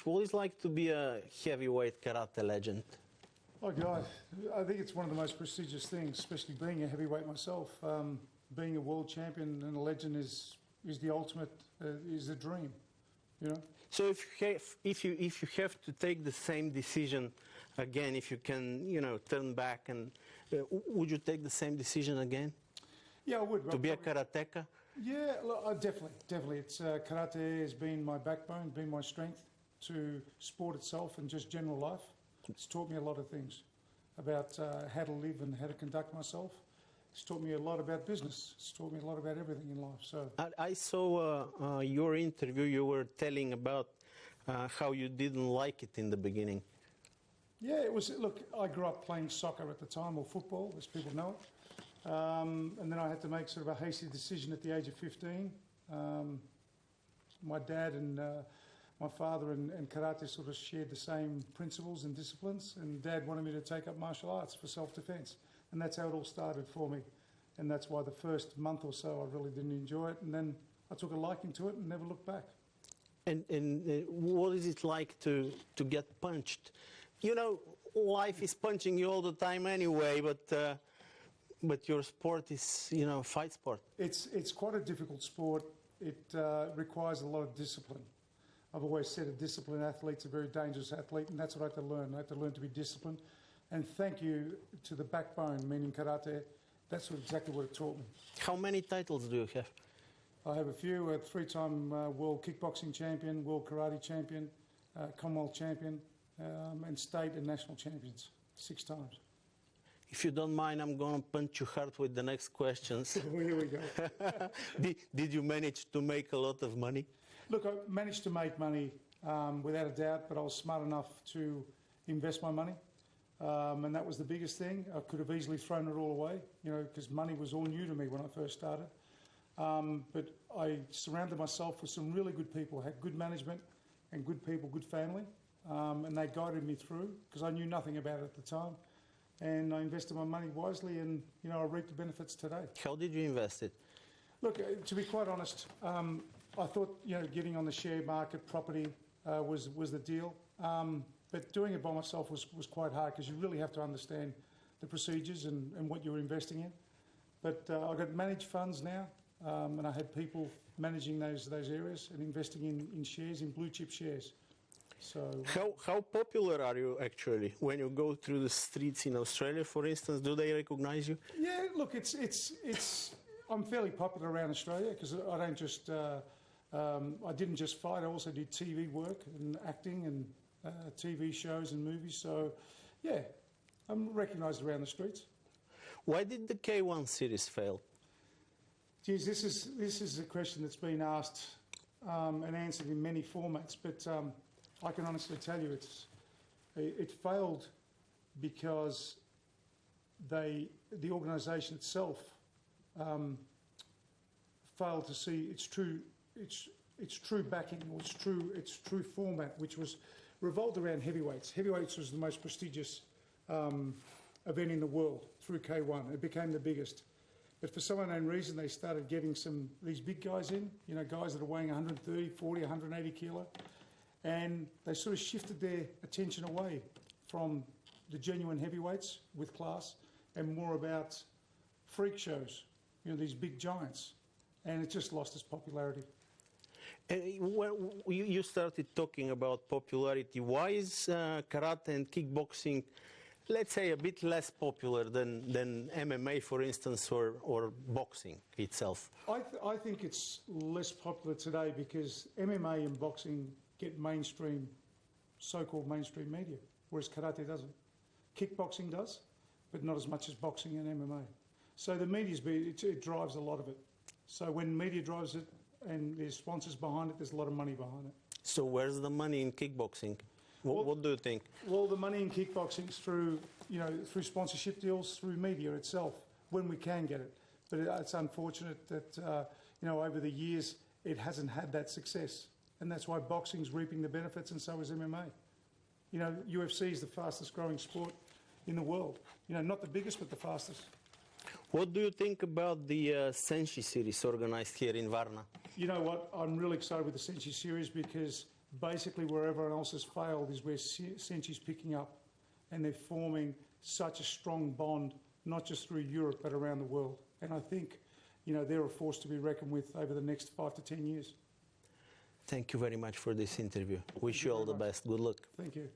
What is it like to be a heavyweight karate legend? Oh God, I think it's one of the most prestigious things, especially being a heavyweight myself. Being a world champion and a legend is the ultimate, is a dream, you know. So if you have to take the same decision again, if you can, turn back, and would you take the same decision again? Yeah, I would. To be a karateka? Yeah, look, definitely. It's karate has been my backbone, been my strength to sport itself and just general life. It's taught me a lot of things about how to live and how to conduct myself. It's taught me a lot about business. It's taught me a lot about everything in life. So I saw your interview. You were telling about how you didn't like it in the beginning. Yeah, it was. Look, I grew up playing soccer at the time, or football, as people know it. And then I had to make sort of a hasty decision at the age of 15. My dad and my father and karate sort of shared the same principles and disciplines, and Dad wanted me to take up martial arts for self-defense, and that's how it all started for me. And that's why the first month or so I really didn't enjoy it, and then I took a liking to it and never looked back. And what is it like to get punched? You know, life is punching you all the time anyway, but your sport is, fight sport. It's quite a difficult sport. It requires a lot of discipline. I've always said a disciplined athlete's a very dangerous athlete, and that's what I had to learn. I had to learn to be disciplined. And thank you to the backbone, meaning karate, that's exactly what it taught me. How many titles do you have? I have a few. A three-time world kickboxing champion, world karate champion, Commonwealth champion, and state and national champions, 6 times. If you don't mind, I'm going to punch you hard with the next questions. Well, here we go. Did you manage to make a lot of money? Look, I managed to make money without a doubt, but I was smart enough to invest my money. And that was the biggest thing. I could have easily thrown it all away, because money was all new to me when I first started. But I surrounded myself with some really good people, had good management and good people, good family. And they guided me through, because I knew nothing about it at the time. And I invested my money wisely, and, I reap the benefits today. How did you invest it? Look, to be quite honest, I thought, getting on the share market, property was the deal. But doing it by myself was quite hard, because you really have to understand the procedures and what you're investing in. But I've got managed funds now, and I had people managing those areas and investing in shares, in blue chip shares. So how popular are you actually when you go through the streets in Australia, for instance? Do they recognize you? Yeah, look, I'm fairly popular around Australia, because I don't just I didn't just fight. I also did TV work and acting and TV shows and movies. So yeah, I'm recognised around the streets. Why did the K1 series fail? Geez, this is a question that's been asked and answered in many formats, but I can honestly tell you it failed because the organisation itself failed to see its true backing, or its true format, which was revolved around heavyweights. Heavyweights was the most prestigious event in the world through K1. It became the biggest. But for some unknown reason, they started getting these big guys in, guys that are weighing 130, 40, 180 kilo. And they sort of shifted their attention away from the genuine heavyweights with class and more about freak shows, these big giants. And it just lost its popularity. When you started talking about popularity, why is karate and kickboxing, let's say, a bit less popular than MMA, for instance, or boxing itself? I think it's less popular today because MMA and boxing get mainstream, so-called mainstream media, whereas karate doesn't. Kickboxing does, but not as much as boxing and MMA. So the media's it drives a lot of it. So when media drives it and there's sponsors behind it, there's a lot of money behind it. So where's the money in kickboxing? What do you think? Well, the money in kickboxing is through sponsorship deals, through media itself, when we can get it. But it's unfortunate that, over the years, it hasn't had that success. And that's why boxing's reaping the benefits, and so is MMA. UFC is the fastest growing sport in the world. Not the biggest, but the fastest. What do you think about the SENSHI series organized here in Varna? You know what? I'm really excited with the SENSHI series because basically where everyone else has failed is where SENSHI's picking up, and they're forming such a strong bond, not just through Europe but around the world. And I think, you know, they're a force to be reckoned with over the next 5 to 10 years. Thank you very much for this interview. Wish you all the best. Good luck. Thank you.